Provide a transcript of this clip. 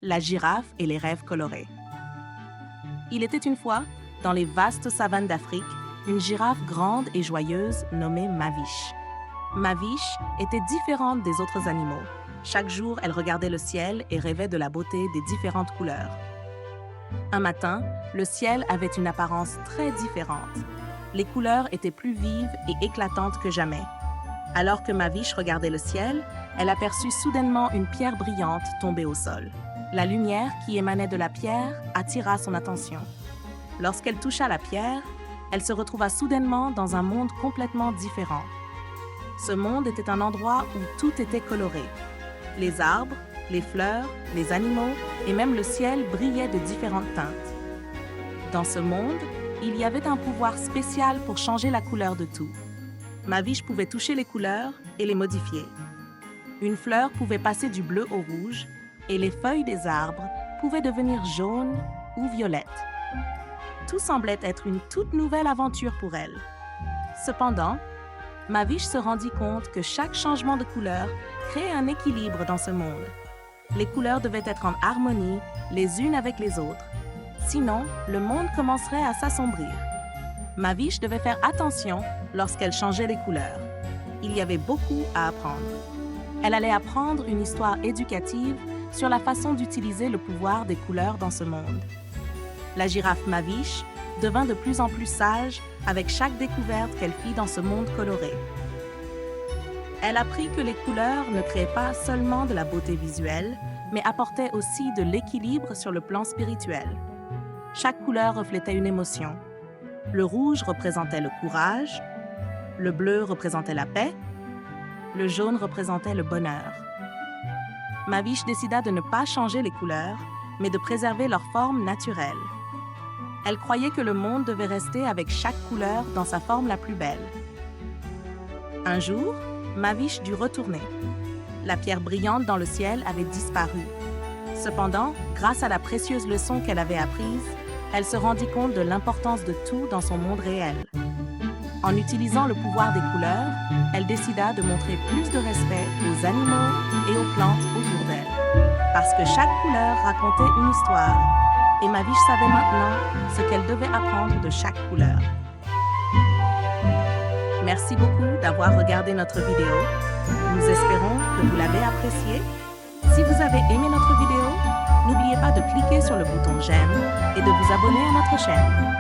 La girafe et les rêves colorés. Il était une fois, dans les vastes savanes d'Afrique, une girafe grande et joyeuse nommée Maviche. Maviche était différente des autres animaux. Chaque jour, elle regardait le ciel et rêvait de la beauté des différentes couleurs. Un matin, le ciel avait une apparence très différente. Les couleurs étaient plus vives et éclatantes que jamais. Alors que Maviche regardait le ciel, elle aperçut soudainement une pierre brillante tombée au sol. La lumière qui émanait de la pierre attira son attention. Lorsqu'elle toucha la pierre, elle se retrouva soudainement dans un monde complètement différent. Ce monde était un endroit où tout était coloré. Les arbres, les fleurs, les animaux et même le ciel brillaient de différentes teintes. Dans ce monde, il y avait un pouvoir spécial pour changer la couleur de tout. Maviche pouvait toucher les couleurs et les modifier. Une fleur pouvait passer du bleu au rouge et les feuilles des arbres pouvaient devenir jaunes ou violettes. Tout semblait être une toute nouvelle aventure pour elle. Cependant, Maviche se rendit compte que chaque changement de couleur créait un équilibre dans ce monde. Les couleurs devaient être en harmonie les unes avec les autres. Sinon, le monde commencerait à s'assombrir. Maviche devait faire attention lorsqu'elle changeait les couleurs. Il y avait beaucoup à apprendre. Elle allait apprendre une histoire éducative sur la façon d'utiliser le pouvoir des couleurs dans ce monde. La girafe Maviche devint de plus en plus sage avec chaque découverte qu'elle fit dans ce monde coloré. Elle apprit que les couleurs ne créaient pas seulement de la beauté visuelle, mais apportaient aussi de l'équilibre sur le plan spirituel. Chaque couleur reflétait une émotion. Le rouge représentait le courage, le bleu représentait la paix, le jaune représentait le bonheur. Maviche décida de ne pas changer les couleurs, mais de préserver leur forme naturelle. Elle croyait que le monde devait rester avec chaque couleur dans sa forme la plus belle. Un jour, Maviche dut retourner. La pierre brillante dans le ciel avait disparu. Cependant, grâce à la précieuse leçon qu'elle avait apprise, elle se rendit compte de l'importance de tout dans son monde réel. En utilisant le pouvoir des couleurs, elle décida de montrer plus de respect aux animaux et aux plantes autour d'elle. Parce que chaque couleur racontait une histoire, et Maviche savait maintenant ce qu'elle devait apprendre de chaque couleur. Merci beaucoup d'avoir regardé notre vidéo. Nous espérons que vous l'avez appréciée. Si vous avez aimé notre vidéo, n'oubliez pas de cliquer sur le bouton j'aime et de vous abonner à notre chaîne.